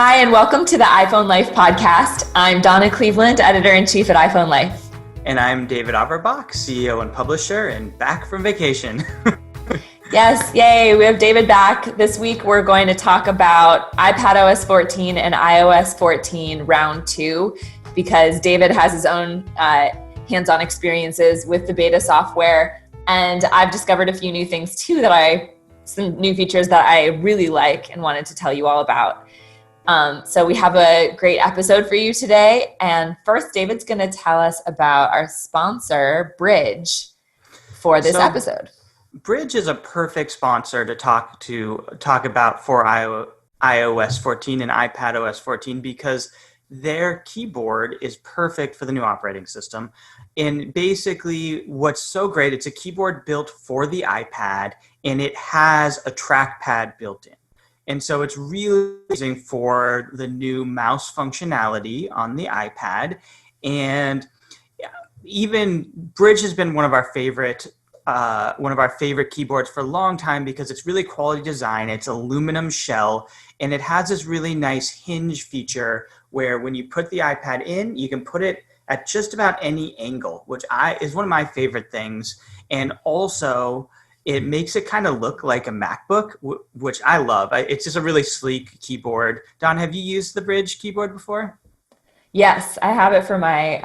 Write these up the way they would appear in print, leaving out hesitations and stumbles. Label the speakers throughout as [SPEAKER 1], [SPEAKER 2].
[SPEAKER 1] Hi, and welcome to the iPhone Life podcast. I'm Donna Cleveland, editor-in-chief at iPhone Life.
[SPEAKER 2] And I'm David Averbach, CEO and publisher, and back from vacation.
[SPEAKER 1] Yes, yay, we have David back. This week we're going to talk about iPadOS 14 and iOS 14 round 2 because David has his own hands-on experiences with the beta software, and I've discovered a few new things too some new features that I really like and wanted to tell you all about. So we have a great episode for you today. And first, David's going to tell us about our sponsor, Bridge, for this episode.
[SPEAKER 2] Bridge is a perfect sponsor to talk about for iOS 14 and iPadOS 14 because their keyboard is perfect for the new operating system. And basically, what's so great, it's a keyboard built for the iPad, and it has a trackpad built in. And so it's really amazing for the new mouse functionality on the iPad. And even Bridge has been one of our favorite keyboards for a long time because it's really quality design. It's aluminum shell, and it has this really nice hinge feature where when you put the iPad in, you can put it at just about any angle, which is one of my favorite things. And also, it makes it kind of look like a MacBook, which I love. It's just a really sleek keyboard. Don, have you used the Bridge keyboard before?
[SPEAKER 1] Yes, I have it for my,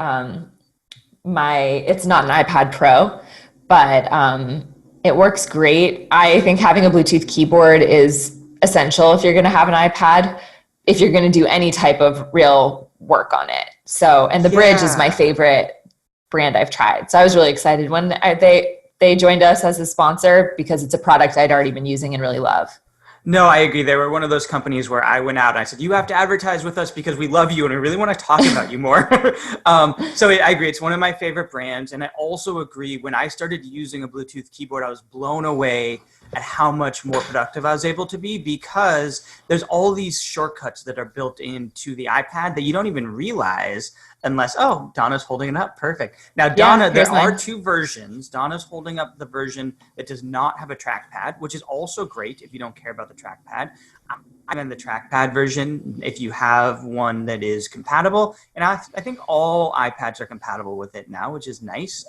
[SPEAKER 1] it's not an iPad Pro, but it works great. I think having a Bluetooth keyboard is essential if you're going to have an iPad, if you're going to do any type of real work on it. So, and the Bridge is my favorite brand I've tried. So I was really excited when they joined us as a sponsor because it's a product I'd already been using and really love.
[SPEAKER 2] No, I agree. They were one of those companies where I went out and I said, you have to advertise with us because we love you and we really want to talk about you more. I agree. It's one of my favorite brands. And I also agree, when I started using a Bluetooth keyboard, I was blown away at how much more productive I was able to be because there's all these shortcuts that are built into the iPad that you don't even realize unless, Donna's holding it up. Perfect. Now, Donna, there are two versions. Donna's holding up the version that does not have a trackpad, which is also great if you don't care about the trackpad. I'm in the trackpad version if you have one that is compatible. And I think all iPads are compatible with it now, which is nice.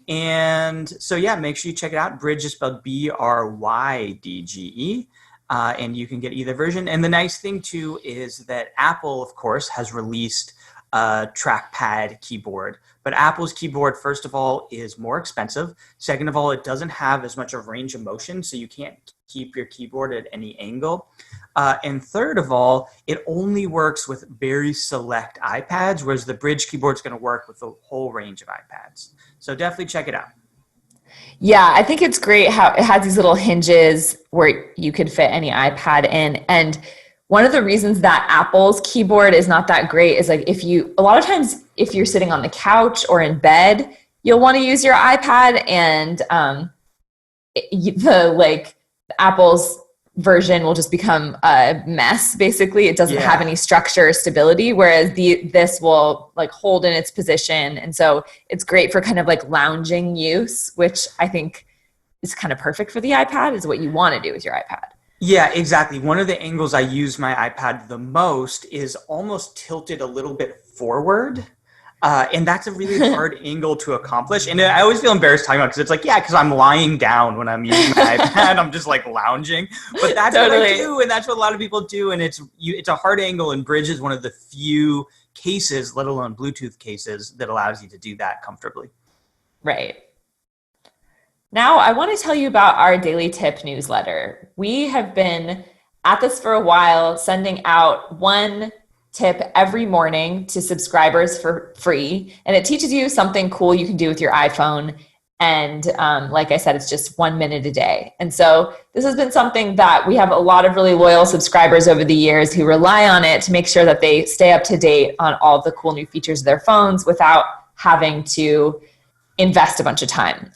[SPEAKER 2] And so, make sure you check it out. Bridge is spelled BRYDGE. And you can get either version. And the nice thing, too, is that Apple, of course, has released a trackpad keyboard. But Apple's keyboard, first of all, is more expensive. Second of all, it doesn't have as much of range of motion, so you can't keep your keyboard at any angle. And third of all, it only works with very select iPads, whereas the Bridge keyboard is going to work with the whole range of iPads. So definitely check it out.
[SPEAKER 1] Yeah, I think it's great how it has these little hinges where you could fit any iPad in. And one of the reasons that Apple's keyboard is not that great is a lot of times if you're sitting on the couch or in bed, you'll want to use your iPad, and Apple's version will just become a mess. Basically, it doesn't have any structure or stability, whereas this will hold in its position. And so it's great for kind of lounging use, which I think is kind of perfect for the iPad, is what you want to do with your iPad.
[SPEAKER 2] Yeah, exactly. One of the angles I use my iPad the most is almost tilted a little bit forward. And that's a really hard angle to accomplish. And I always feel embarrassed talking about it because it's because I'm lying down when I'm using my iPad. I'm just lounging. But that's what I do, and that's what a lot of people do. And it's a hard angle, and Bridge is one of the few cases, let alone Bluetooth cases, that allows you to do that comfortably.
[SPEAKER 1] Right. Now, I want to tell you about our daily tip newsletter. We have been at this for a while, sending out one tip every morning to subscribers for free. And it teaches you something cool you can do with your iPhone. And like I said, it's just 1 minute a day. And so this has been something that we have a lot of really loyal subscribers over the years who rely on it to make sure that they stay up to date on all the cool new features of their phones without having to invest a bunch of time.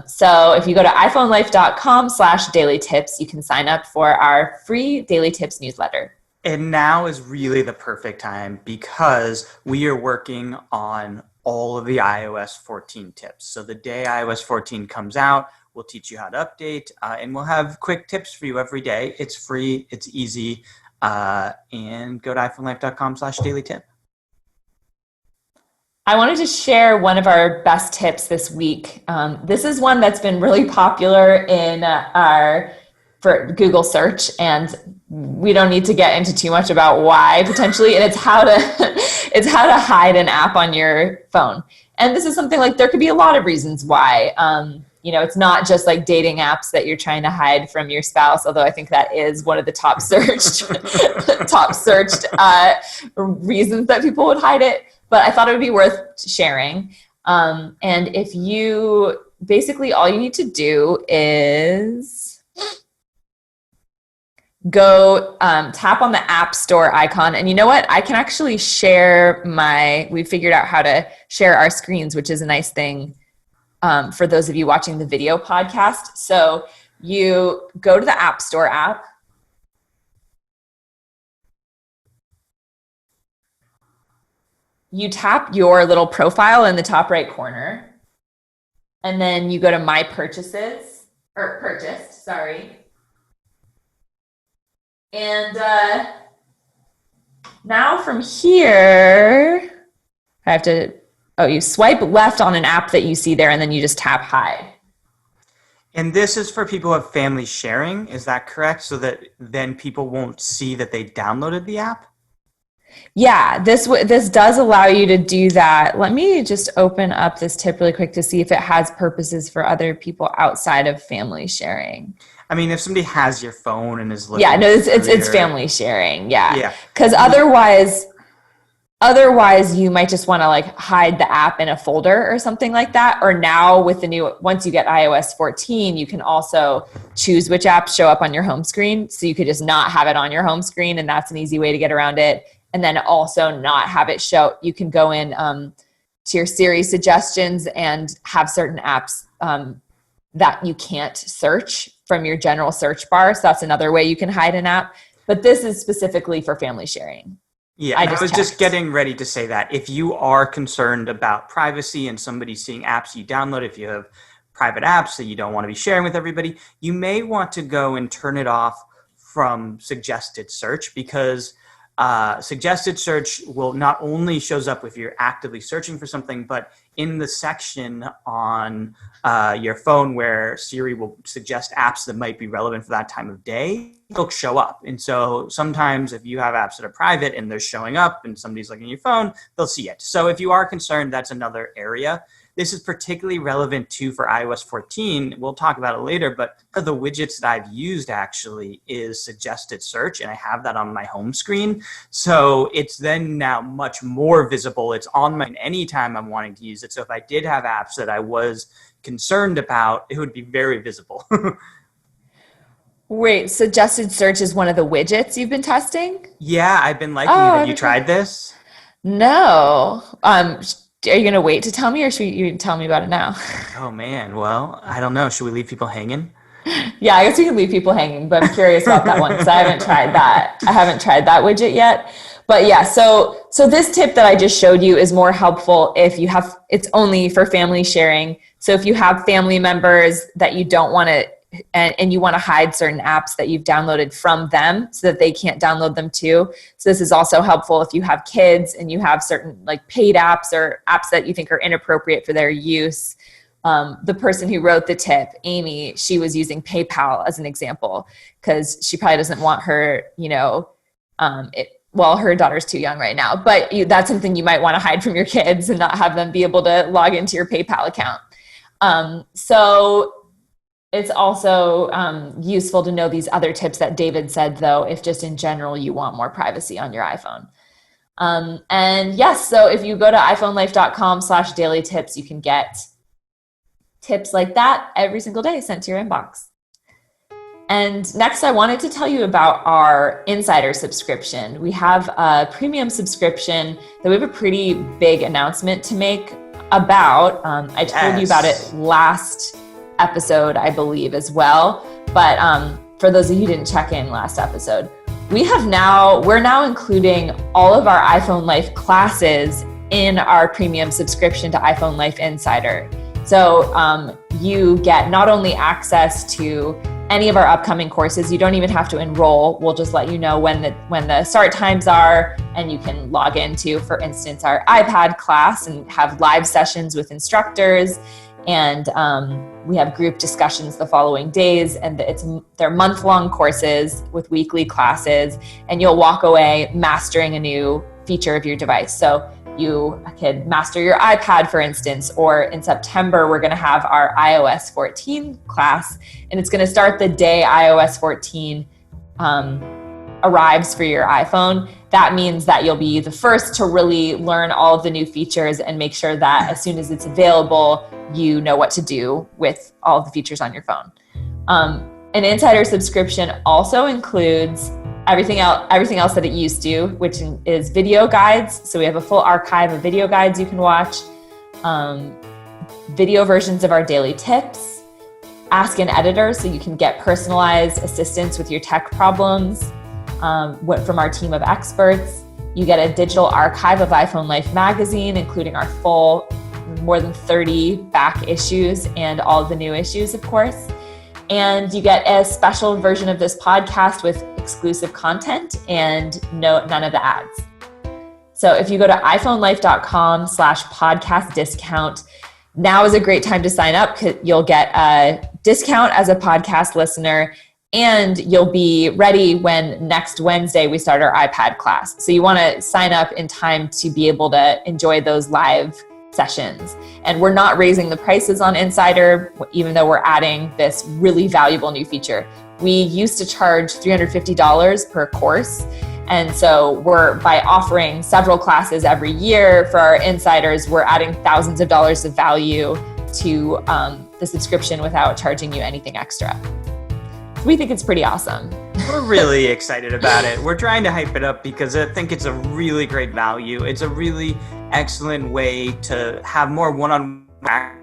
[SPEAKER 1] So if you go to iPhoneLife.com/daily tips, you can sign up for our free daily tips newsletter.
[SPEAKER 2] And now is really the perfect time because we are working on all of the iOS 14 tips. So the day iOS 14 comes out, we'll teach you how to update, and we'll have quick tips for you every day. It's free, it's easy, and go to iPhoneLife.com/dailytip.
[SPEAKER 1] I wanted to share one of our best tips this week. This is one that's been really popular for Google search, and we don't need to get into too much about why potentially, and it's how to hide an app on your phone. And this is something like, there could be a lot of reasons why. It's not just like dating apps that you're trying to hide from your spouse, although I think that is one of the top searched reasons that people would hide it. But I thought it would be worth sharing. And if you, basically all you need to do is go tap on the App Store icon. And you know what? I can actually share we figured out how to share our screens, which is a nice thing for those of you watching the video podcast. So you go to the App Store app. You tap your little profile in the top right corner, and then you go to My Purchases, or Purchased, sorry. And now from here, you swipe left on an app that you see there, and then you just tap Hide.
[SPEAKER 2] And this is for people who have family sharing, is that correct? So that then people won't see that they downloaded the app?
[SPEAKER 1] Yeah, this does allow you to do that. Let me just open up this tip really quick to see if it has purposes for other people outside of family sharing.
[SPEAKER 2] I mean, if somebody has your phone and is looking,
[SPEAKER 1] yeah, no, it's family sharing.
[SPEAKER 2] Yeah.
[SPEAKER 1] Because otherwise you might just want to like hide the app in a folder or something like that. Or now with once you get iOS 14, you can also choose which apps show up on your home screen. So you could just not have it on your home screen, and that's an easy way to get around it. And then also not have it show. You can go in to your Siri suggestions and have certain apps that you can't search from your general search bar. So that's another way you can hide an app. But this is specifically for family sharing.
[SPEAKER 2] Yeah, I was just getting ready to say that. If you are concerned about privacy and somebody seeing apps you download, if you have private apps that you don't want to be sharing with everybody, you may want to go and turn it off from suggested search, because suggested search will not only shows up if you're actively searching for something, but in the section on your phone where Siri will suggest apps that might be relevant for that time of day, they'll show up. And so sometimes if you have apps that are private and they're showing up and somebody's looking at your phone, they'll see it. So if you are concerned, that's another area. This is particularly relevant too for iOS 14. We'll talk about it later, but one of the widgets that I've used actually is suggested search, and I have that on my home screen. So it's then now much more visible. It's on my anytime I'm wanting to use it. So if I did have apps that I was concerned about, it would be very visible.
[SPEAKER 1] Wait, suggested search is one of the widgets you've been testing?
[SPEAKER 2] Yeah, I've been liking it. Have you tried this?
[SPEAKER 1] No. Are you going to wait to tell me, or should you tell me about it now?
[SPEAKER 2] Oh, man. Well, I don't know. Should we leave people hanging?
[SPEAKER 1] Yeah, I guess we can leave people hanging, but I'm curious about that one because I haven't tried that. I haven't tried that widget yet. But yeah, so this tip that I just showed you is more helpful if you have, it's only for family sharing. So if you have family members that you don't want to, and you want to hide certain apps that you've downloaded from them so that they can't download them too. So this is also helpful if you have kids and you have certain like paid apps or apps that you think are inappropriate for their use. The person who wrote the tip, Amy, she was using PayPal as an example because she probably doesn't want her, her daughter's too young right now, but that's something you might want to hide from your kids and not have them be able to log into your PayPal account. So it's also useful to know these other tips that David said, though, if just in general you want more privacy on your iPhone. And yes, so if you go to iPhoneLife.com/dailytips, you can get tips like that every single day sent to your inbox. And next, I wanted to tell you about our Insider subscription. We have a premium subscription that we have a pretty big announcement to make about. I told you about it last episode, I believe, as well. But for those of you who didn't check in last episode, we're now including all of our iPhone Life classes in our premium subscription to iPhone Life Insider. So you get not only access to any of our upcoming courses. You don't even have to enroll. We'll just let you know when the start times are, and you can log into, for instance, our iPad class and have live sessions with instructors. And we have group discussions the following days, and they're month-long courses with weekly classes, and you'll walk away mastering a new feature of your device. So you could master your iPad, for instance, or in September, we're going to have our iOS 14 class, and it's going to start the day iOS 14 arrives for your iPhone. That means that you'll be the first to really learn all of the new features and make sure that as soon as it's available, you know what to do with all of the features on your phone. An insider subscription also includes everything else that it used to, which is video guides. So we have a full archive of video guides you can watch, video versions of our daily tips, Ask an Editor so you can get personalized assistance with your tech problems from our team of experts. You get a digital archive of iPhone Life magazine, including our full more than 30 back issues and all of the new issues, of course. And you get a special version of this podcast with exclusive content and none of the ads. So if you go to iPhoneLife.com/podcast discount, now is a great time to sign up because you'll get a discount as a podcast listener, and you'll be ready when next Wednesday we start our iPad class. So you want to sign up in time to be able to enjoy those live sessions. And we're not raising the prices on Insider, even though we're adding this really valuable new feature. We used to charge $350 per course. And so by offering several classes every year for our insiders, we're adding thousands of dollars of value to the subscription without charging you anything extra. We think it's pretty awesome.
[SPEAKER 2] We're really excited about it. We're trying to hype it up because I think it's a really great value. It's a really excellent way to have more one-on-one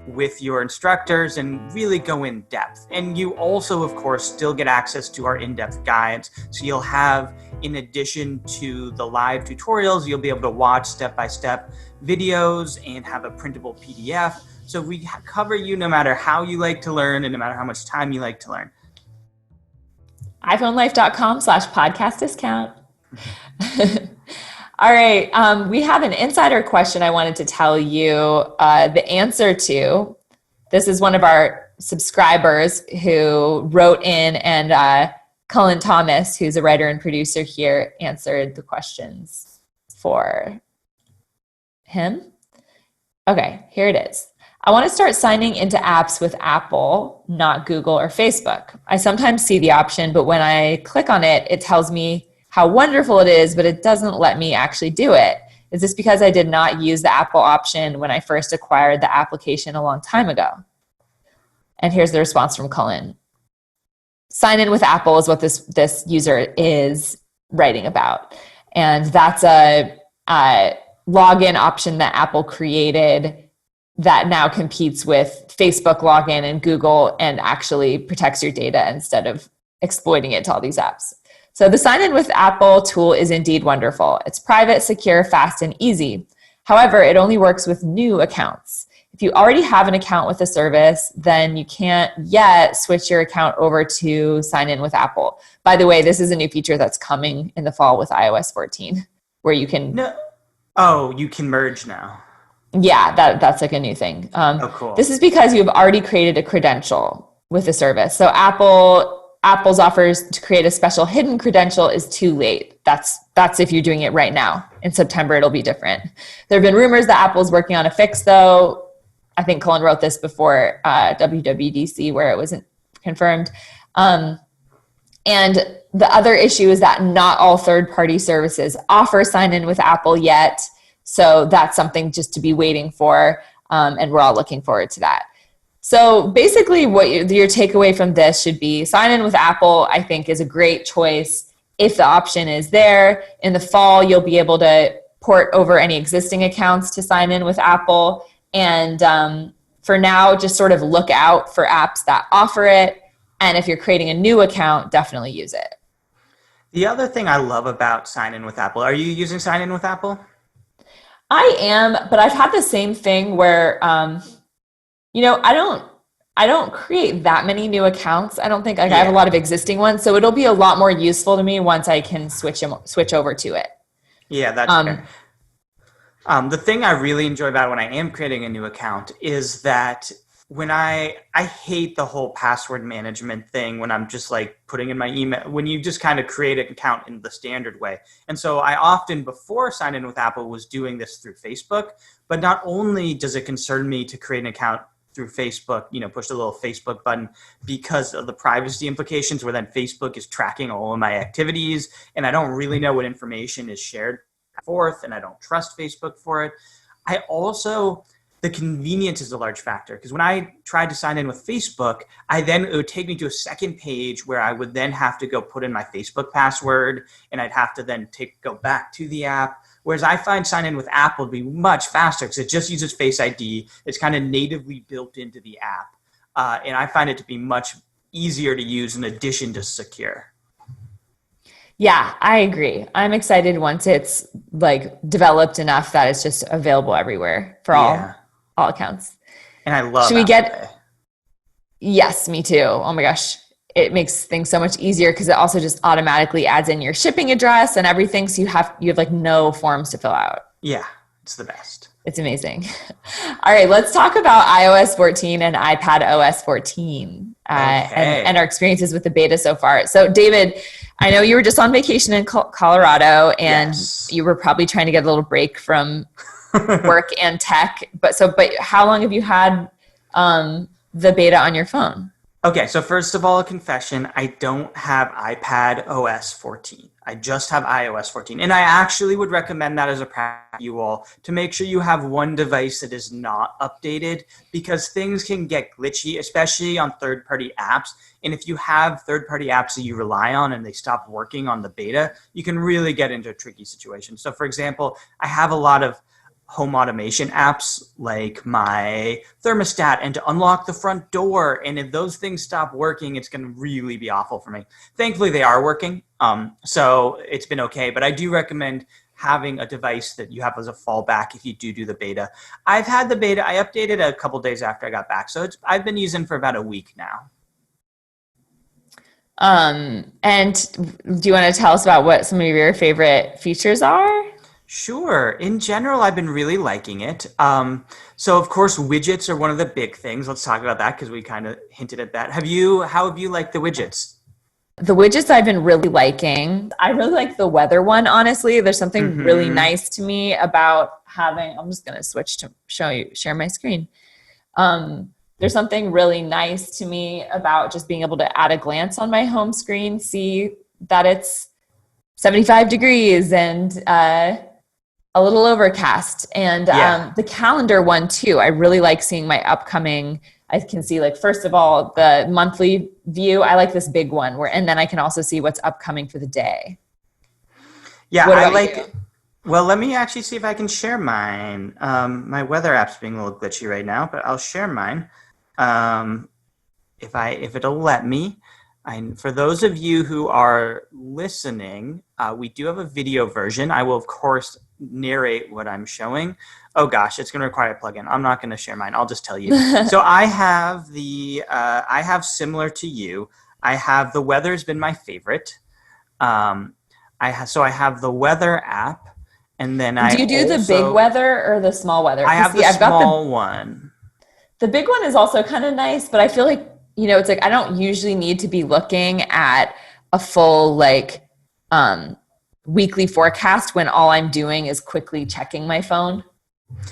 [SPEAKER 2] with your instructors and really go in depth. And you also, of course, still get access to our in-depth guides. So you'll have, in addition to the live tutorials, you'll be able to watch step-by-step videos and have a printable PDF. So we cover you no matter how you like to learn and no matter how much time you like to learn.
[SPEAKER 1] iPhoneLife.com/podcast discount. All right. We have an insider question I wanted to tell you the answer to. This is one of our subscribers who wrote in, and Cullen Thomas, who's a writer and producer here, answered the questions for him. Okay, here it is. I want to start signing into apps with Apple, not Google or Facebook. I sometimes see the option, but when I click on it, it tells me how wonderful it is, but it doesn't let me actually do it. Is this because I did not use the Apple option when I first acquired the application a long time ago? And here's the response from Cullen. Sign in with Apple is what this user is writing about. And that's a login option that Apple created that now competes with Facebook login and Google and actually protects your data instead of exploiting it to all these apps. So the sign in with Apple tool is indeed wonderful. It's private, secure, fast, and easy. However, it only works with new accounts. If you already have an account with the service, then you can't yet switch your account over to sign in with Apple. By the way, this is a new feature that's coming in the fall with iOS 14, where you can...
[SPEAKER 2] No. Oh, you can merge now.
[SPEAKER 1] Yeah, that's like a new thing.
[SPEAKER 2] Oh, cool.
[SPEAKER 1] This is because you've already created a credential with the service. So Apple's offers to create a special hidden credential is too late. That's if you're doing it right now. In September, it'll be different. There have been rumors that Apple's working on a fix, though. I think Cullen wrote this before WWDC, where it wasn't confirmed. And the other issue is that not all third-party services offer sign-in with Apple yet. So that's something just to be waiting for, and we're all looking forward to that. So basically what your takeaway from this should be sign in with Apple, I think, is a great choice if the option is there. In the fall, you'll be able to port over any existing accounts to sign in with Apple. And for now, just sort of look out for apps that offer it. And if you're creating a new account, definitely use it.
[SPEAKER 2] The other thing I love about sign in with Apple, are you using sign in with Apple? I
[SPEAKER 1] am, but I've had the same thing where, I I don't create that many new accounts. I don't think like I have a
[SPEAKER 2] Yeah.
[SPEAKER 1] lot of existing ones, so it'll be a lot more useful to me once I can switch over to it.
[SPEAKER 2] Yeah, that's fair.
[SPEAKER 1] Um,
[SPEAKER 2] The thing I really enjoy about it when I am creating a new account is that when I hate the whole password management thing when I'm just like putting in my email when you just kind of create an account in the standard way. And so I often before sign in with Apple was doing this through Facebook, but not only does it concern me to create an account through Facebook, push the little Facebook button because of the privacy implications where then Facebook is tracking all of my activities and I don't really know what information is shared forth and I don't trust Facebook for it. I also, the convenience is a large factor because when I tried to sign in with Facebook, it would take me to a second page where I would then have to go put in my Facebook password and I'd have to then go back to the app. Whereas I find sign in with Apple to be much faster because it just uses Face ID. It's kind of natively built into the app. And I find it to be much easier to use in addition to secure.
[SPEAKER 1] yeah, I agree. I'm excited once it's like developed enough that it's just available everywhere for
[SPEAKER 2] Yeah.
[SPEAKER 1] all accounts.
[SPEAKER 2] And I love
[SPEAKER 1] Should we
[SPEAKER 2] Apple
[SPEAKER 1] get?
[SPEAKER 2] Pay.
[SPEAKER 1] Yes, me too. Oh my gosh. It makes things so much easier because it also just automatically adds in your shipping address and everything. So you have like no forms to fill out.
[SPEAKER 2] Yeah, it's the best.
[SPEAKER 1] It's amazing. All right, let's talk about iOS 14 and iPad OS 14 and our experiences with the beta so far. So David, I know you were just on vacation in Colorado and
[SPEAKER 2] Yes.
[SPEAKER 1] you were probably trying to get a little break from work and tech. But how long have you had the beta on your phone?
[SPEAKER 2] Okay, so first of all, a confession, I don't have iPad OS 14. I just have iOS 14. And I actually would recommend that as a practice for you all to make sure you have one device that is not updated because things can get glitchy, especially on third-party apps. And if you have third-party apps that you rely on and they stop working on the beta, you can really get into a tricky situation. So for example, I have a lot of home automation apps like my thermostat and to unlock the front door. And if those things stop working, it's going to really be awful for me. Thankfully, they are working. So it's been okay. But I do recommend having a device that you have as a fallback if you do the beta. I've had the beta. I updated a couple days after I got back. So I've been using for about a week now.
[SPEAKER 1] And do you want to tell us about what some of your favorite features are?
[SPEAKER 2] Sure. In general, I've been really liking it. So of course, widgets are one of the big things. Let's talk about that because we kind of hinted at that. How have you liked the widgets?
[SPEAKER 1] The widgets I've been really liking. I really like the weather one, honestly. There's something really nice to me about having, I'm just going to switch to share my screen. There's something really nice to me about just being able to at a glance on my home screen, see that it's 75 degrees and a little overcast. And the calendar one too. I really like seeing my upcoming, I can see like, first of all, the monthly view. I like this big one and then I can also see what's upcoming for the day.
[SPEAKER 2] Yeah,
[SPEAKER 1] I like you?
[SPEAKER 2] Well, let me actually see if I can share mine. My weather app's being a little glitchy right now, but I'll share mine. If it'll let me. For those of you who are listening, we do have a video version. I will, of course, narrate what I'm showing. Oh gosh, it's going to require a plugin. I'm not going to share mine. I'll just tell you. So I have I have similar to you. I have the weather's been my favorite. I have the weather app, and then
[SPEAKER 1] do you do the big weather or the small weather?
[SPEAKER 2] I have the small one.
[SPEAKER 1] The big one is also kind of nice, but I feel like, it's like I don't usually need to be looking at a full weekly forecast when all I'm doing is quickly checking my phone.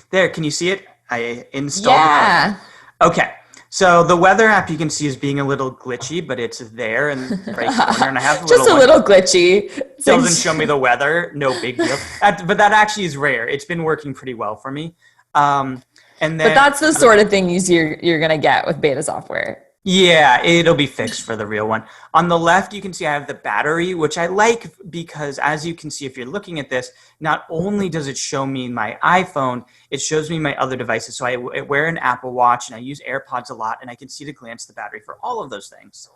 [SPEAKER 2] There, can you see it? I installed
[SPEAKER 1] it.
[SPEAKER 2] Okay. So the weather app you can see is being a little glitchy, but it's there in the right corner. And I have
[SPEAKER 1] just a little glitchy.
[SPEAKER 2] It doesn't show me the weather. No big deal. But that actually is rare. It's been working pretty well for me. But
[SPEAKER 1] that's the sort of thing you're going to get with beta software.
[SPEAKER 2] Yeah, it'll be fixed for the real one. On the left, you can see I have the battery, which I like because as you can see, if you're looking at this, not only does it show me my iPhone, it shows me my other devices. So I wear an Apple Watch and I use AirPods a lot and I can see at a glance the battery for all of those things.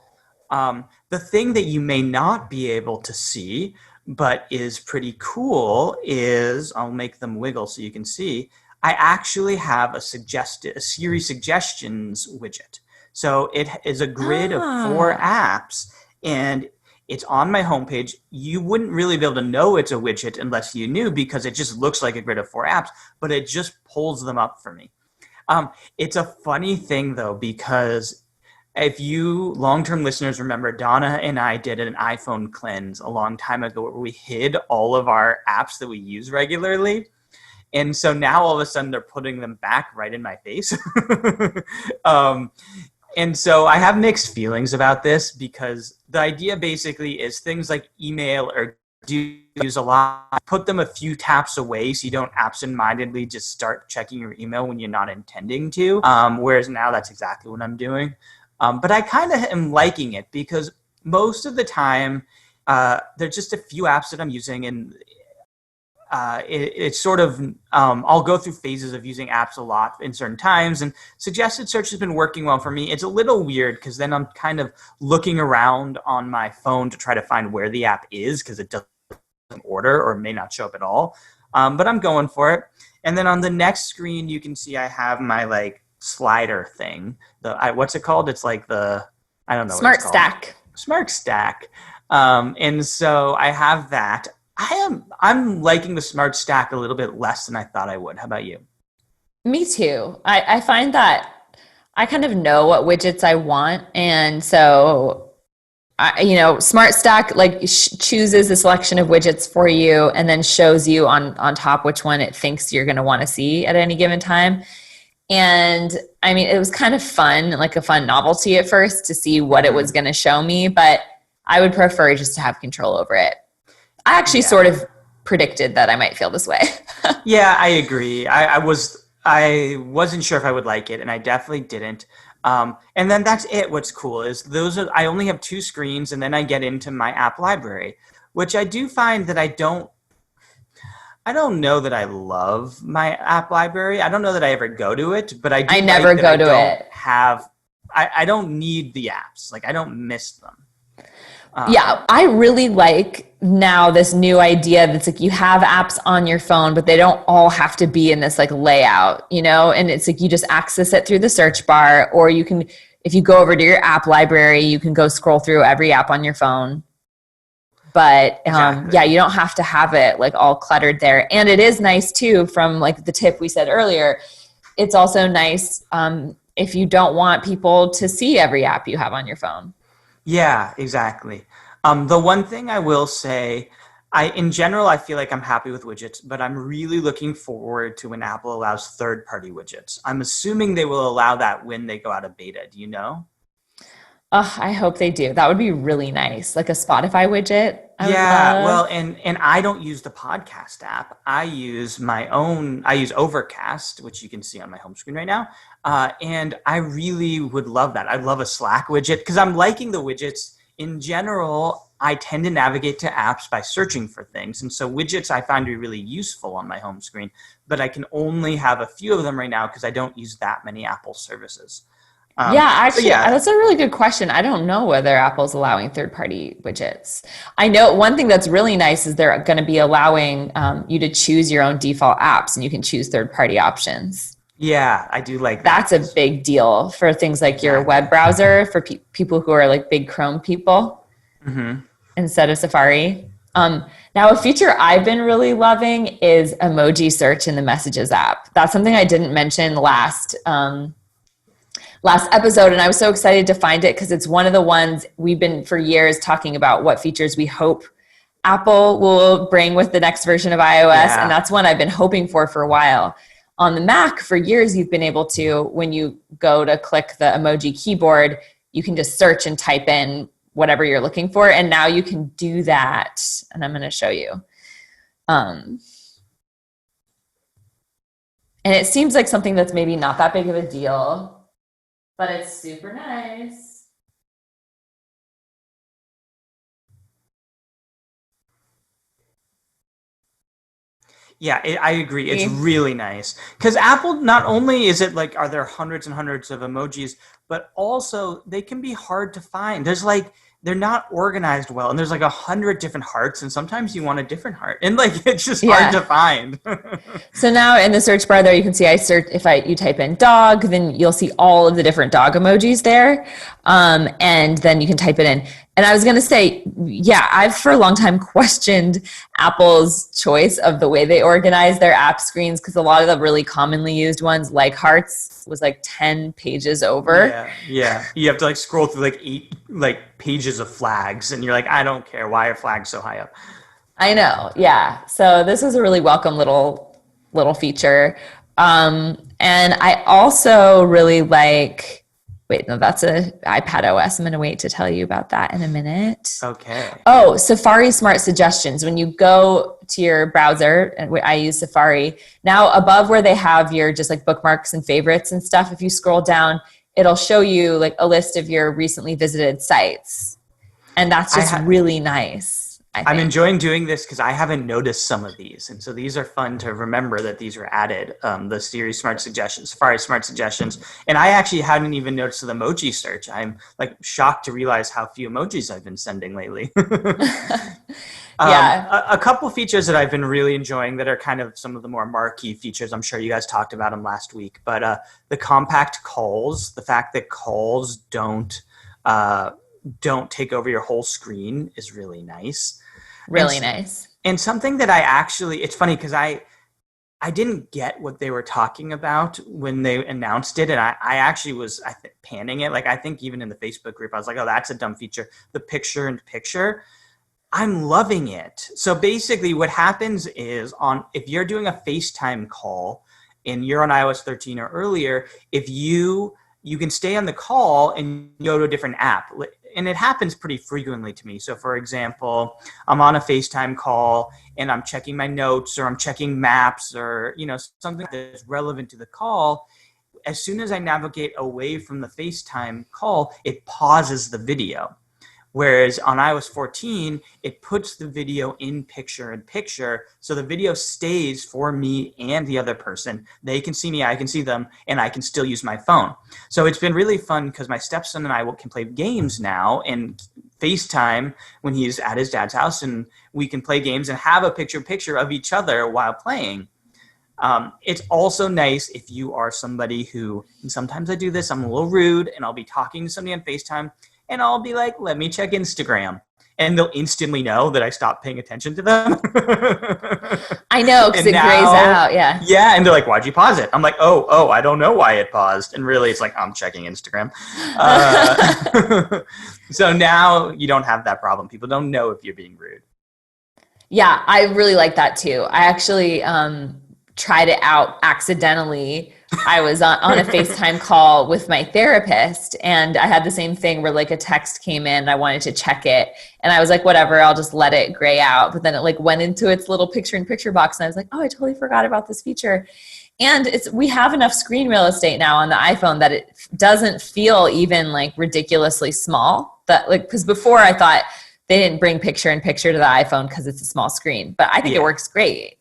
[SPEAKER 2] The thing that you may not be able to see, but is pretty cool is, I'll make them wiggle so you can see, I actually have a Siri suggestions widget. So it is a grid of 4 apps, and it's on my homepage. You wouldn't really be able to know it's a widget unless you knew, because it just looks like a grid of 4 apps, but it just pulls them up for me. It's a funny thing, though, because if you long-term listeners remember, Donna and I did an iPhone cleanse a long time ago where we hid all of our apps that we use regularly. And so now all of a sudden they're putting them back right in my face. And so I have mixed feelings about this, because the idea basically is things like email or do use a lot, put them a few taps away so you don't absentmindedly just start checking your email when you're not intending to. Whereas now that's exactly what I'm doing. But I kind of am liking it, because most of the time there's just a few apps that I'm using, and it's sort of, I'll go through phases of using apps a lot in certain times, and suggested search has been working well for me. It's a little weird because then I'm kind of looking around on my phone to try to find where the app is, because it doesn't order or may not show up at all. But I'm going for it. And then on the next screen, you can see I have my like slider thing. What's it called? It's like I don't know.
[SPEAKER 1] Smart Stack.
[SPEAKER 2] Smart Stack. And so I have that. I'm liking the Smart Stack a little bit less than I thought I would. How about you?
[SPEAKER 1] Me too. I find that I kind of know what widgets I want. And so, Smart Stack like chooses a selection of widgets for you and then shows you on top which one it thinks you're going to want to see at any given time. And I mean, it was kind of fun, like a fun novelty at first to see what it was going to show me, but I would prefer just to have control over it. I actually sort of predicted that I might feel this way.
[SPEAKER 2] Yeah, I agree. I wasn't sure if I would like it, and I definitely didn't. And then that's it. What's cool is I only have 2 screens, and then I get into my app library, which I do find that I don't know that I love my app library. I don't know that I ever go to it, but I never go to it. I don't need the apps. Like, I don't miss them.
[SPEAKER 1] Yeah, I really like now this new idea that's like you have apps on your phone, but they don't all have to be in this like layout, and it's like you just access it through the search bar, or you can, if you go over to your app library, you can go scroll through every app on your phone. But
[SPEAKER 2] Exactly.
[SPEAKER 1] Yeah, you don't have to have it like all cluttered there. And it is nice too, from like the tip we said earlier, it's also nice if you don't want people to see every app you have on your phone.
[SPEAKER 2] Yeah, exactly. The one thing I will say, in general, I feel like I'm happy with widgets, but I'm really looking forward to when Apple allows third-party widgets. I'm assuming they will allow that when they go out of beta. Do you know?
[SPEAKER 1] I hope they do. That would be really nice. Like a Spotify widget.
[SPEAKER 2] Well, and I don't use the podcast app. I use Overcast, which you can see on my home screen right now. And I really would love that. I'd love a Slack widget, because I'm liking the widgets. In general, I tend to navigate to apps by searching for things. And so widgets I find to be really useful on my home screen, but I can only have a few of them right now because I don't use that many Apple services.
[SPEAKER 1] Actually, that's a really good question. I don't know whether Apple's allowing third-party widgets. I know one thing that's really nice is they're going to be allowing you to choose your own default apps, and you can choose third-party options.
[SPEAKER 2] Yeah, I do like that.
[SPEAKER 1] That's a big deal for things like your web browser, for people who are like big Chrome people instead of Safari. Now, a feature I've been really loving is emoji search in the Messages app. That's something I didn't mention last episode, and I was so excited to find it because it's one of the ones we've been for years talking about what features we hope Apple will bring with the next version of iOS, and that's one I've been hoping for a while. On the Mac, for years, you've been able to, when you go to click the emoji keyboard, you can just search and type in whatever you're looking for, and now you can do that, and I'm going to show you. And it seems like something that's maybe not that big of a deal, but it's super nice.
[SPEAKER 2] Yeah, I agree. It's really nice. Because Apple, not only is it like, are there hundreds and hundreds of emojis, but also they can be hard to find. they're not organized well, and there's like 100 different hearts, and sometimes you want a different heart, and like it's just hard to find.
[SPEAKER 1] So now in the search bar there, you can see you type in dog, then you'll see all of the different dog emojis there, and then you can type it in. And I was going to say, yeah, I've for a long time questioned Apple's choice of the way they organize their app screens, because a lot of the really commonly used ones, like Hearts, was like 10 pages over.
[SPEAKER 2] Yeah. You have to like scroll through like 8 like pages of flags, and you're like, I don't care. Why are flags so high up?
[SPEAKER 1] I know. Yeah. So this is a really welcome little feature. And I also really like. Wait, no, that's a iPad OS. I'm going to wait to tell you about that in a minute.
[SPEAKER 2] Okay.
[SPEAKER 1] Oh, Safari Smart Suggestions. When you go to your browser, and I use Safari, now above where they have your just like bookmarks and favorites and stuff, if you scroll down, it'll show you like a list of your recently visited sites. And that's just really nice. I'm
[SPEAKER 2] enjoying doing this because I haven't noticed some of these. And so these are fun to remember that these were added, the Siri Smart Suggestions, Safari Smart Suggestions. And I actually hadn't even noticed the emoji search. I'm like shocked to realize how few emojis I've been sending lately.
[SPEAKER 1] Yeah.
[SPEAKER 2] A couple features that I've been really enjoying that are kind of some of the more marquee features. I'm sure you guys talked about them last week, but the compact calls, the fact that calls don't take over your whole screen is really nice.
[SPEAKER 1] Really nice.
[SPEAKER 2] And something that it's funny because I didn't get what they were talking about when they announced it. And I actually was panning it. Like, I think even in the Facebook group, I was like, oh, that's a dumb feature. The picture in picture, I'm loving it. So basically what happens is if you're doing a FaceTime call and you're on iOS 13 or earlier, if you can stay on the call and go to a different app. And it happens pretty frequently to me. So for example, I'm on a FaceTime call and I'm checking my notes, or I'm checking maps, or something that's relevant to the call. As soon as I navigate away from the FaceTime call, it pauses the video. Whereas on iOS 14, it puts the video in picture, so the video stays for me and the other person. They can see me, I can see them, and I can still use my phone. So it's been really fun because my stepson and I can play games now and FaceTime when he's at his dad's house, and we can play games and have a picture of each other while playing. It's also nice if you are somebody who, and sometimes I do this, I'm a little rude, and I'll be talking to somebody on FaceTime, and I'll be like, let me check Instagram. And they'll instantly know that I stopped paying attention to them.
[SPEAKER 1] I know, because it grays out, yeah.
[SPEAKER 2] Yeah, and they're like, why'd you pause it? I'm like, oh, I don't know why it paused. And really, it's like, I'm checking Instagram. So now you don't have that problem. People don't know if you're being rude.
[SPEAKER 1] Yeah, I really like that too. I actually tried it out accidentally. I was on a FaceTime call with my therapist, and I had the same thing where like a text came in, I wanted to check it, and I was like, whatever, I'll just let it gray out. But then it like went into its little picture-in-picture box, and I was like, oh, I totally forgot about this feature. And we have enough screen real estate now on the iPhone that it doesn't feel even like ridiculously small. That like, because before I thought they didn't bring picture-in-picture to the iPhone because it's a small screen, but I think it works great.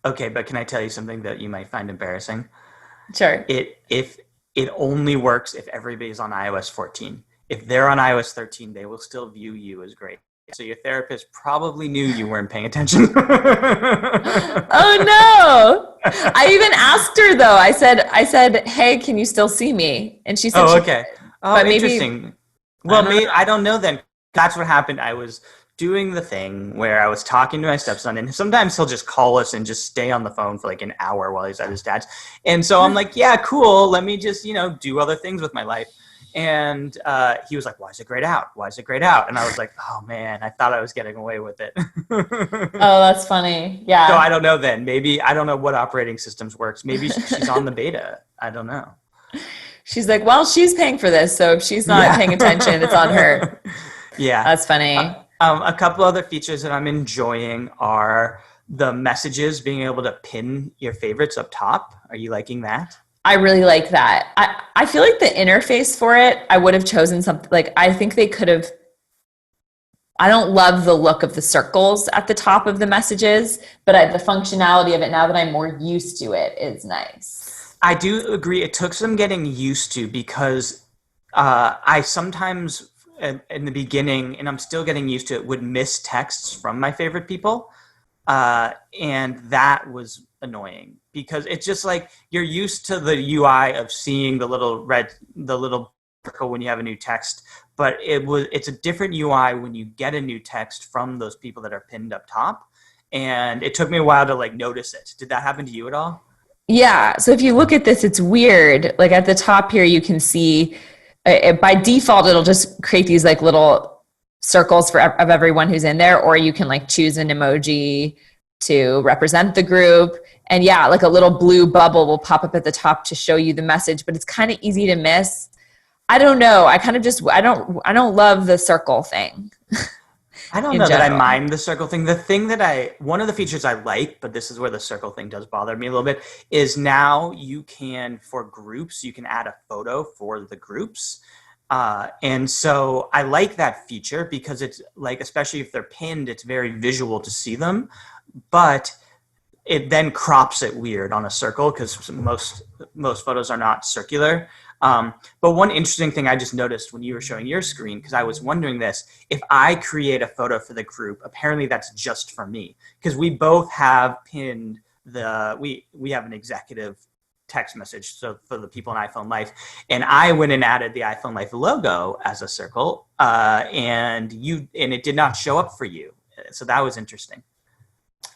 [SPEAKER 2] Okay, but can I tell you something that you might find embarrassing?
[SPEAKER 1] Sure.
[SPEAKER 2] If it only works if everybody's on iOS 14. If they're on iOS 13, they will still view you as great. So your therapist probably knew you weren't paying attention.
[SPEAKER 1] Oh no! I even asked her though. I said, "Hey, can you still see me?" And she said,
[SPEAKER 2] "Oh, okay." Oh, interesting.
[SPEAKER 1] Maybe,
[SPEAKER 2] well, I don't know then. That's what happened. I was doing the thing where I was talking to my stepson, and sometimes he'll just call us and just stay on the phone for like an hour while he's at his dad's. And so I'm like, yeah, cool. Let me just, do other things with my life. And he was like, why is it grayed out? Why is it grayed out? And I was like, oh man, I thought I was getting away with it.
[SPEAKER 1] Oh, that's funny. Yeah.
[SPEAKER 2] So I don't know then. Maybe, I don't know what operating systems works. Maybe she's on the beta. I don't know.
[SPEAKER 1] She's like, well, she's paying for this. So if she's not paying attention, it's on her.
[SPEAKER 2] Yeah.
[SPEAKER 1] That's funny.
[SPEAKER 2] A couple other features that I'm enjoying are the messages, being able to pin your favorites up top. Are you liking that?
[SPEAKER 1] I really like that. I feel like the interface for it, I would have chosen something like, I think they could have, I don't love the look of the circles at the top of the messages, but the functionality of it, now that I'm more used to it, is nice.
[SPEAKER 2] I do agree. It took some getting used to because I sometimes, in the beginning, and I'm still getting used to it, would miss texts from my favorite people. And that was annoying because it's just like you're used to the UI of seeing the little circle when you have a new text, but it's a different UI when you get a new text from those people that are pinned up top. And it took me a while to like notice it. Did that happen to you at all?
[SPEAKER 1] Yeah. So if you look at this, it's weird. Like at the top here, you can see by default, it'll just create these like little circles of everyone who's in there, or you can like choose an emoji to represent the group. And yeah, like a little blue bubble will pop up at the top to show you the message, but it's kind of easy to miss. I don't know. I kind of just, I don't love the circle thing.
[SPEAKER 2] I don't know that I mind the circle thing. One of the features I like, but this is where the circle thing does bother me a little bit, is now you can, for groups, you can add a photo for the groups. And so I like that feature because it's like, especially if they're pinned, it's very visual to see them, but it then crops it weird on a circle because most photos are not circular. But one interesting thing I just noticed when you were showing your screen, because I was wondering this, if I create a photo for the group, apparently that's just for me, because we both have pinned we have an executive text message, so for the people in iPhone Life, and I went and added the iPhone Life logo as a circle, and it did not show up for you. So that was interesting.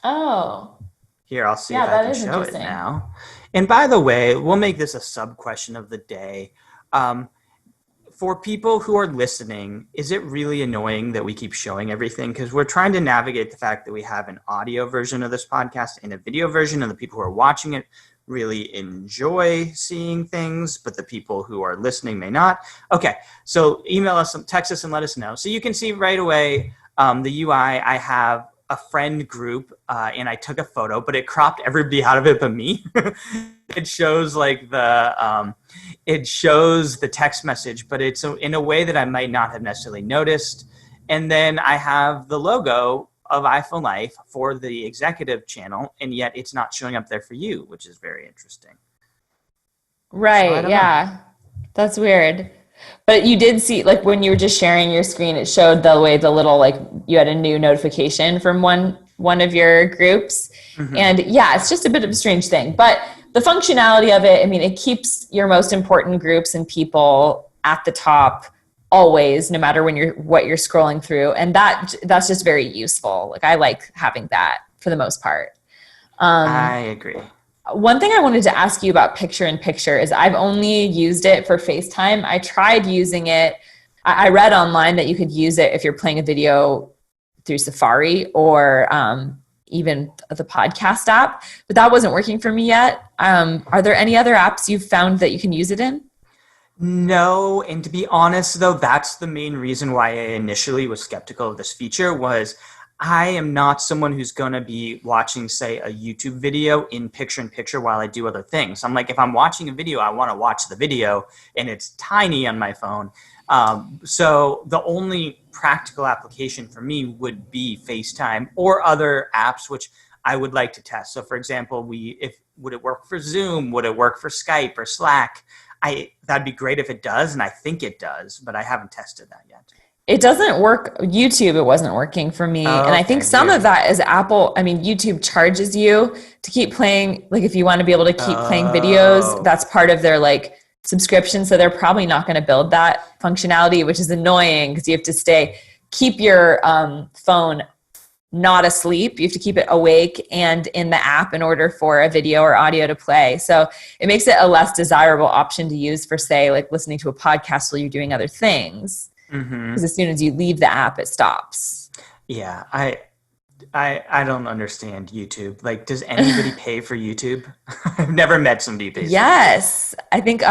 [SPEAKER 1] Oh.
[SPEAKER 2] Here, I'll see if I can show it now. And by the way, we'll make this a sub question of the day. For people who are listening, is it really annoying that we keep showing everything? Because we're trying to navigate the fact that we have an audio version of this podcast and a video version, and the people who are watching it really enjoy seeing things, but the people who are listening may not. Okay, so email us, text us, and let us know. So you can see right away the UI. I have a friend group, and I took a photo, but it cropped everybody out of it but me. It shows like it shows the text message, but it's in a way that I might not have necessarily noticed. And then I have the logo of iPhone Life for the executive channel, and yet it's not showing up there for you, which is very interesting.
[SPEAKER 1] Right. So yeah. That's weird. But you did see, like when you were just sharing your screen, it showed the way the little, like you had a new notification from one of your groups. Mm-hmm. And yeah, it's just a bit of a strange thing. But the functionality of it, I mean, it keeps your most important groups and people at the top always, no matter what you're scrolling through. And that's just very useful. Like I like having that for the most part.
[SPEAKER 2] I agree.
[SPEAKER 1] One thing I wanted to ask you about picture-in-picture is I've only used it for FaceTime. I tried using it. I read online that you could use it if you're playing a video through Safari or even the podcast app, but that wasn't working for me yet. Are there any other apps you've found that you can use it in?
[SPEAKER 2] No, and to be honest, though, that's the main reason why I initially was skeptical of this feature was I am not someone who's going to be watching, say, a YouTube video in picture-in-picture while I do other things. I'm like, if I'm watching a video, I want to watch the video, and it's tiny on my phone. So the only practical application for me would be FaceTime or other apps, which I would like to test. So, for example, would it work for Zoom? Would it work for Skype or Slack? That'd be great if it does, and I think it does, but I haven't tested that yet.
[SPEAKER 1] It doesn't work. YouTube, it wasn't working for me. And I think some of that is Apple. I mean, YouTube charges you to keep playing. Like if you want to be able to keep playing videos, that's part of their like subscription. So they're probably not going to build that functionality, which is annoying because you have to keep your phone not asleep. You have to keep it awake and in the app in order for a video or audio to play. So it makes it a less desirable option to use for, say, like listening to a podcast while you're doing other things. Because as soon as you leave the app, it stops. Yeah,
[SPEAKER 2] I don't understand YouTube. Like, does anybody pay for YouTube? I've never met somebody who pays.
[SPEAKER 1] Yes, I think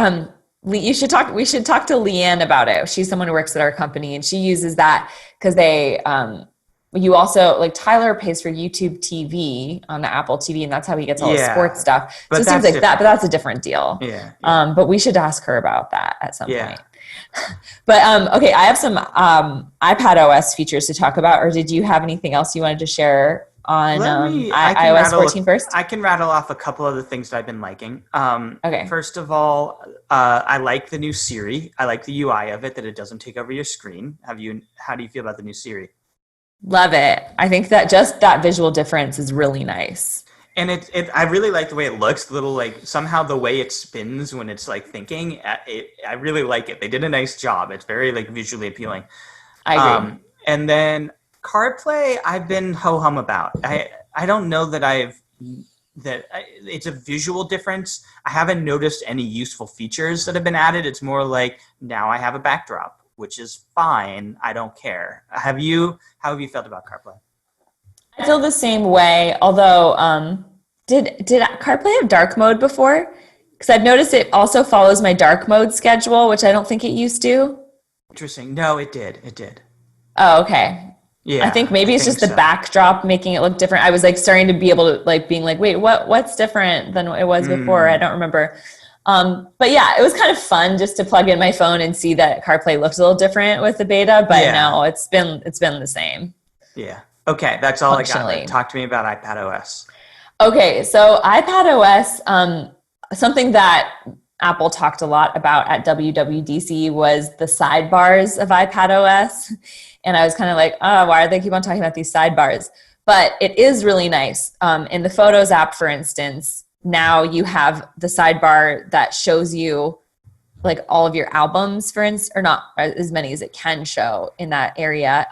[SPEAKER 1] we should talk to Leanne about it. She's someone who works at our company, and she uses that because you also, like Tyler pays for YouTube TV on the Apple TV, and that's how he gets all the sports stuff. So it seems like that, but that's a different deal.
[SPEAKER 2] Yeah.
[SPEAKER 1] But we should ask her about that at some point. But okay, I have some iPad OS features to talk about, or did you have anything else you wanted to share on
[SPEAKER 2] I can
[SPEAKER 1] iOS 14 first?
[SPEAKER 2] I can rattle off a couple of the things that I've been liking.
[SPEAKER 1] Okay.
[SPEAKER 2] First of all, I like the new Siri. I like the UI of it, that it doesn't take over your screen. How do you feel about the new Siri?
[SPEAKER 1] Love it. I think that just that visual difference is really nice.
[SPEAKER 2] And I really like the way it looks. The little, like, somehow the way it spins when it's like thinking. I really like it. They did a nice job. It's very like visually appealing.
[SPEAKER 1] I agree.
[SPEAKER 2] And then CarPlay, I've been ho hum about. I don't know that it's a visual difference. I haven't noticed any useful features that have been added. It's more like, now I have a backdrop, which is fine. I don't care. How have you felt about CarPlay?
[SPEAKER 1] I feel the same way, although did CarPlay have dark mode before? Because I've noticed it also follows my dark mode schedule, which I don't think it used to.
[SPEAKER 2] Interesting. No, it did. It did.
[SPEAKER 1] Oh, okay.
[SPEAKER 2] Yeah.
[SPEAKER 1] I think maybe it's just the backdrop making it look different. I was like starting to be able to like being like, wait, what's different than it was before? I don't remember. But yeah, it was kind of fun just to plug in my phone and see that CarPlay looks a little different with the beta, but no, it's been the same.
[SPEAKER 2] Yeah. Okay, that's all I
[SPEAKER 1] Functionally.
[SPEAKER 2] got. Talk to me about iPadOS.
[SPEAKER 1] Okay, so iPadOS, something that Apple talked a lot about at WWDC was the sidebars of iPadOS. And I was kind of like, oh, why do they keep on talking about these sidebars? But it is really nice. In the Photos app, for instance, now you have the sidebar that shows you like all of your albums, for instance, or not as many as it can show in that area.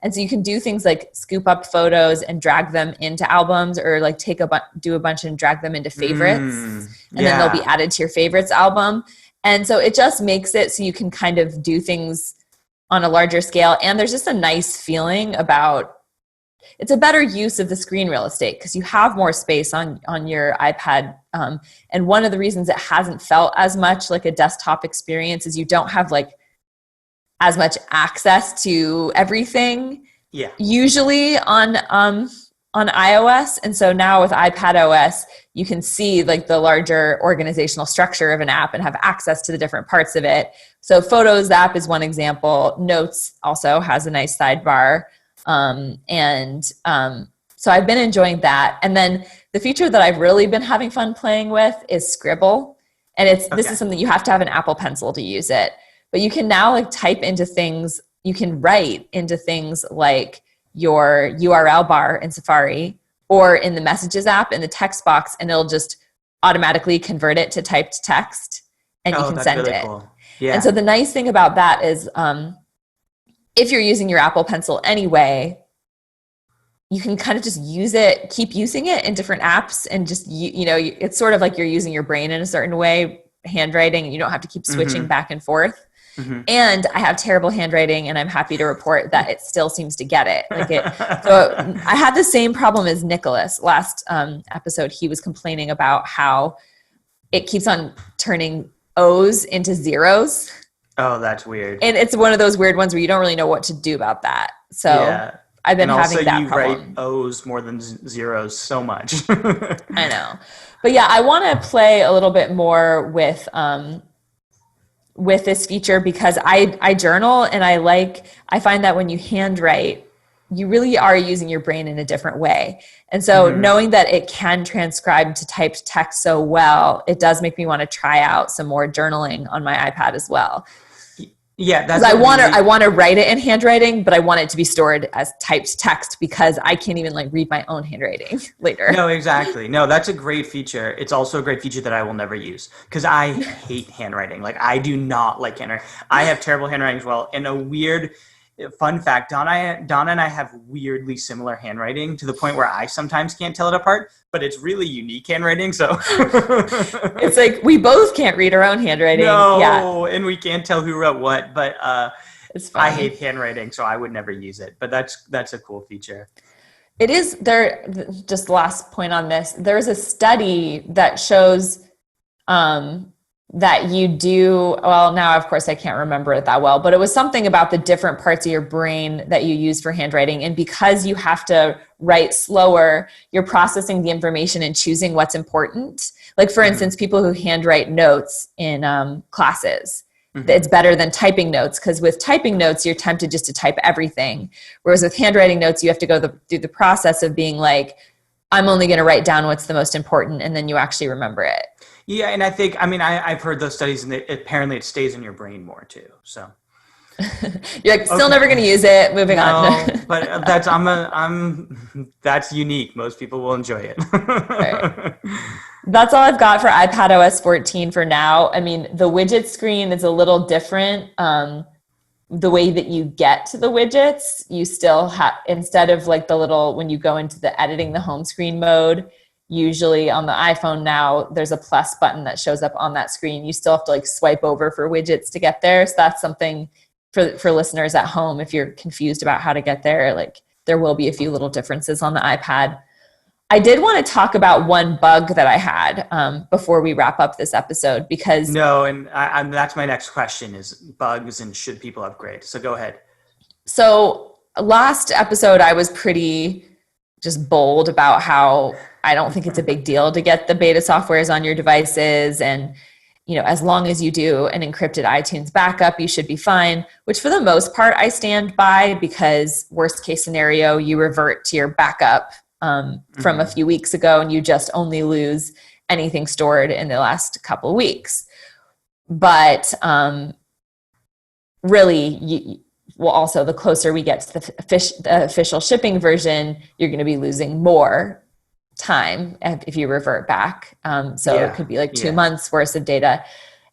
[SPEAKER 1] And so you can do things like scoop up photos and drag them into albums, or like do a bunch and drag them into favorites. And then they'll be added to your favorites album. And so it just makes it so you can kind of do things on a larger scale. And there's just a nice feeling about, it's a better use of the screen real estate because you have more space on your iPad. And one of the reasons it hasn't felt as much like a desktop experience is you don't have like as much access to everything usually on iOS. And so now with iPadOS, you can see like the larger organizational structure of an app and have access to the different parts of it. So Photos app is one example. Notes also has a nice sidebar. So I've been enjoying that. And then the feature that I've really been having fun playing with is Scribble. And this is something you have to have an Apple Pencil to use it. But you can now like type into things, you can write into things like your URL bar in Safari or in the Messages app in the text box, and it'll just automatically convert it to typed text and you can send really it. Cool. Yeah. And so the nice thing about that is if you're using your Apple Pencil anyway, you can kind of just keep using it in different apps and just, it's sort of like you're using your brain in a certain way, handwriting, and you don't have to keep switching back and forth. And I have terrible handwriting, and I'm happy to report that it still seems to get it. So I had the same problem as Nicholas last episode. He was complaining about how it keeps on turning O's into zeros.
[SPEAKER 2] Oh, that's weird.
[SPEAKER 1] And it's one of those weird ones where you don't really know what to do about that. So I've been having that problem.
[SPEAKER 2] Also, you write O's more than zeros so much.
[SPEAKER 1] I know. But yeah, I want to play a little bit more with this feature because I journal, and I find that when you handwrite, you really are using your brain in a different way. And so knowing that it can transcribe to typed text so well, it does make me want to try out some more journaling on my iPad as well.
[SPEAKER 2] Yeah, that's
[SPEAKER 1] I want to write it in handwriting, but I want it to be stored as typed text because I can't even like read my own handwriting later.
[SPEAKER 2] No, exactly. No, that's a great feature. It's also a great feature that I will never use because I hate handwriting. Like, I do not like handwriting. I have terrible handwriting as well. And a weird fun fact, Donna and I have weirdly similar handwriting to the point where I sometimes can't tell it apart, but it's really unique handwriting. So
[SPEAKER 1] it's like we both can't read our own handwriting.
[SPEAKER 2] No, and we can't tell who wrote what, but it's I hate handwriting, so I would never use it. But that's a cool feature.
[SPEAKER 1] It is there. Just last point on this. There's a study that shows that you do, well, now of course I can't remember it that well, but it was something about the different parts of your brain that you use for handwriting. And because you have to write slower, you're processing the information and choosing what's important. Like for instance, people who handwrite notes in classes, it's better than typing notes, because with typing notes, you're tempted just to type everything. Whereas with handwriting notes, you have to go through the process of being like, I'm only going to write down what's the most important, and then you actually remember it.
[SPEAKER 2] Yeah, and I think, I mean, I've heard those studies, and apparently it stays in your brain more too. So
[SPEAKER 1] you're like, still never going to use it. Moving on.
[SPEAKER 2] But that's unique. Most people will enjoy it.
[SPEAKER 1] Right. That's all I've got for iPad OS 14 for now. I mean, the widget screen is a little different. The way that you get to the widgets, you still have, instead of like the little, when you go into the editing the home screen mode, usually on the iPhone now, there's a plus button that shows up on that screen. You still have to like swipe over for widgets to get there. So that's something for listeners at home, if you're confused about how to get there, like there will be a few little differences on the iPad. I did want to talk about one bug that I had before we wrap up this episode, because
[SPEAKER 2] and that's my next question is bugs and should people upgrade? So go ahead.
[SPEAKER 1] So last episode, I was pretty just bold about how I don't think it's a big deal to get the beta softwares on your devices. And, you know, as long as you do an encrypted iTunes backup, you should be fine, which for the most part I stand by, because worst case scenario, you revert to your backup from a few weeks ago, and you just only lose anything stored in the last couple of weeks. But really, also the closer we get to the official shipping version, you're going to be losing more time if you revert back. It could be like 2 months worth of data.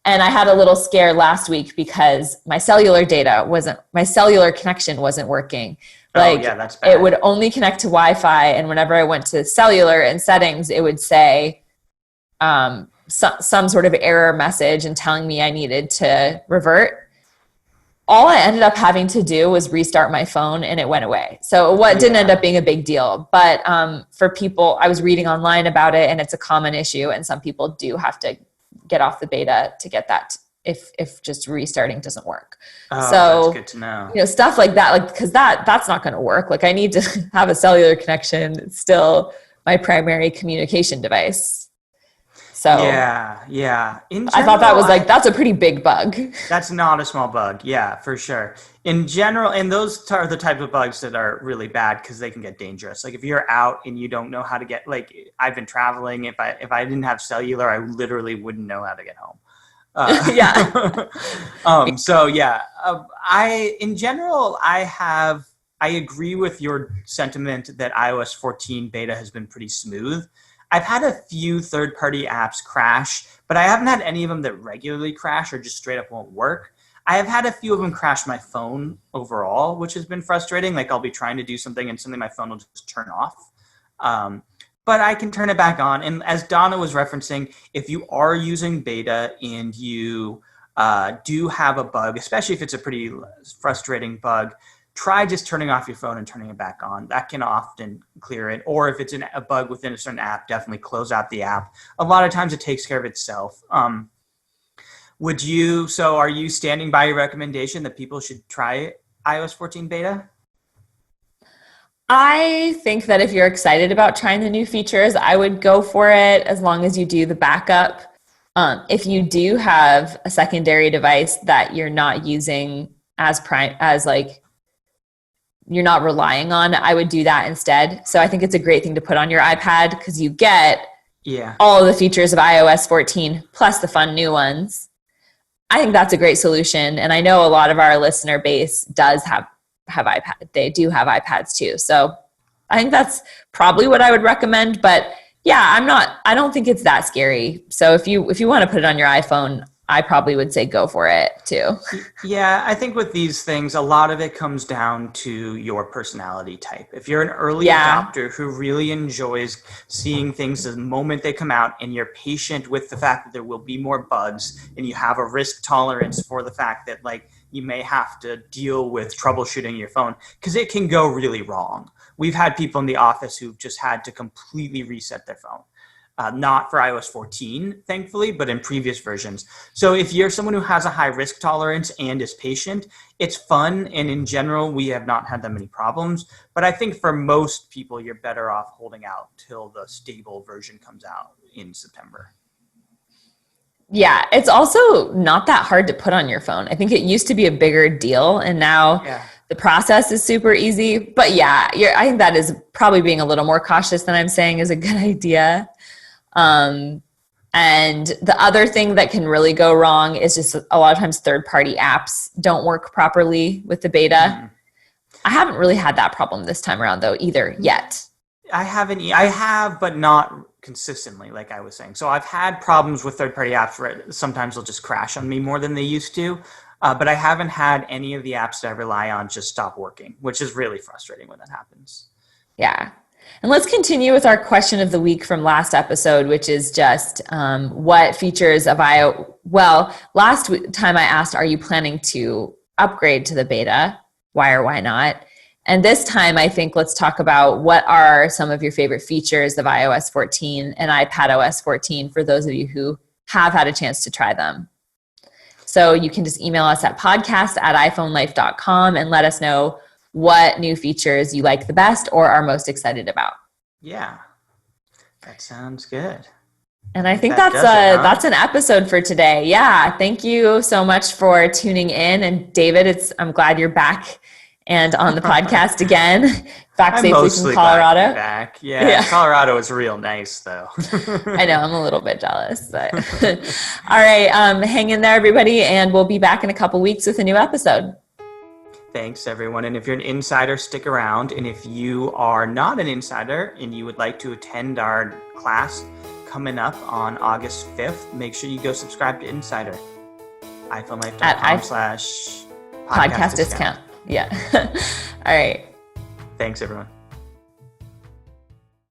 [SPEAKER 1] And I had a little scare last week because my cellular connection wasn't working.
[SPEAKER 2] That's bad.
[SPEAKER 1] It would only connect to Wi-Fi, and whenever I went to cellular and settings, it would say some sort of error message and telling me I needed to revert. All I ended up having to do was restart my phone, and it went away. So didn't end up being a big deal. But for people, I was reading online about it, and it's a common issue, and some people do have to get off the beta to get that if just restarting doesn't work.
[SPEAKER 2] That's good to know.
[SPEAKER 1] You know, stuff like that, like, because that's not going to work. Like, I need to have a cellular connection. It's still my primary communication device. So
[SPEAKER 2] yeah. In general,
[SPEAKER 1] I thought that was that's a pretty big bug.
[SPEAKER 2] That's not a small bug. Yeah, for sure. In general, and those are the type of bugs that are really bad because they can get dangerous. Like if you're out and you don't know how to get, like I've been traveling. If I didn't have cellular, I literally wouldn't know how to get home. In general, I agree with your sentiment that iOS 14 beta has been pretty smooth. I've had a few third-party apps crash, but I haven't had any of them that regularly crash or just straight up won't work. I have had a few of them crash my phone overall, which has been frustrating. Like I'll be trying to do something and suddenly my phone will just turn off. But I can turn it back on. And as Donna was referencing, if you are using beta and you do have a bug, especially if it's a pretty frustrating bug, try just turning off your phone and turning it back on. That can often clear it. Or if it's a bug within a certain app, definitely close out the app. A lot of times it takes care of itself. Are you standing by your recommendation that people should try iOS 14 beta?
[SPEAKER 1] I think that if you're excited about trying the new features, I would go for it as long as you do the backup. If you do have a secondary device that you're not using you're not relying on, I would do that instead. So I think it's a great thing to put on your iPad because you get all of the features of iOS 14 plus the fun new ones. I think that's a great solution. And I know a lot of our listener base does have iPad. They do have iPads too. So I think that's probably what I would recommend. But yeah, I don't think it's that scary. So if you want to put it on your iPhone, I probably would say go for it too.
[SPEAKER 2] Yeah, I think with these things, a lot of it comes down to your personality type. If you're an early adopter who really enjoys seeing things the moment they come out and you're patient with the fact that there will be more bugs and you have a risk tolerance for the fact that you may have to deal with troubleshooting your phone because it can go really wrong. We've had people in the office who've just had to completely reset their phone. Not for iOS 14, thankfully, but in previous versions. So if you're someone who has a high risk tolerance and is patient, it's fun. And in general, we have not had that many problems. But I think for most people, you're better off holding out till the stable version comes out in September.
[SPEAKER 1] Yeah, it's also not that hard to put on your phone. I think it used to be a bigger deal, and now the process is super easy. But yeah, I think that is probably being a little more cautious than I'm saying is a good idea. And the other thing that can really go wrong is just a lot of times third-party apps don't work properly with the beta. Mm-hmm. I haven't really had that problem this time around though either yet.
[SPEAKER 2] I have, but not consistently, like I was saying. So I've had problems with third-party apps where sometimes they'll just crash on me more than they used to. But I haven't had any of the apps that I rely on just stop working, which is really frustrating when that happens.
[SPEAKER 1] Yeah. And let's continue with our question of the week from last episode, which is just what features of Avaya. Well, last time I asked, are you planning to upgrade to the beta? Why or why not? And this time, I think let's talk about what are some of your favorite features of iOS 14 and iPadOS 14 for those of you who have had a chance to try them. So you can just email us at podcast@iPhoneLife.com and let us know what new features you like the best or are most excited about.
[SPEAKER 2] Yeah, that sounds good.
[SPEAKER 1] And I think that's an episode for today. Yeah, thank you so much for tuning in. And David, I'm glad you're back and on the podcast again, back safely from Colorado.
[SPEAKER 2] Back. Yeah, Colorado is real nice, though.
[SPEAKER 1] I know, I'm a little bit jealous. But all right, hang in there, everybody, and we'll be back in a couple weeks with a new episode.
[SPEAKER 2] Thanks, everyone. And if you're an insider, stick around. And if you are not an insider and you would like to attend our class coming up on August 5th, make sure you go subscribe to Insider. iPhoneLife.com/podcast discount.
[SPEAKER 1] Yeah. All right.
[SPEAKER 2] Thanks, everyone.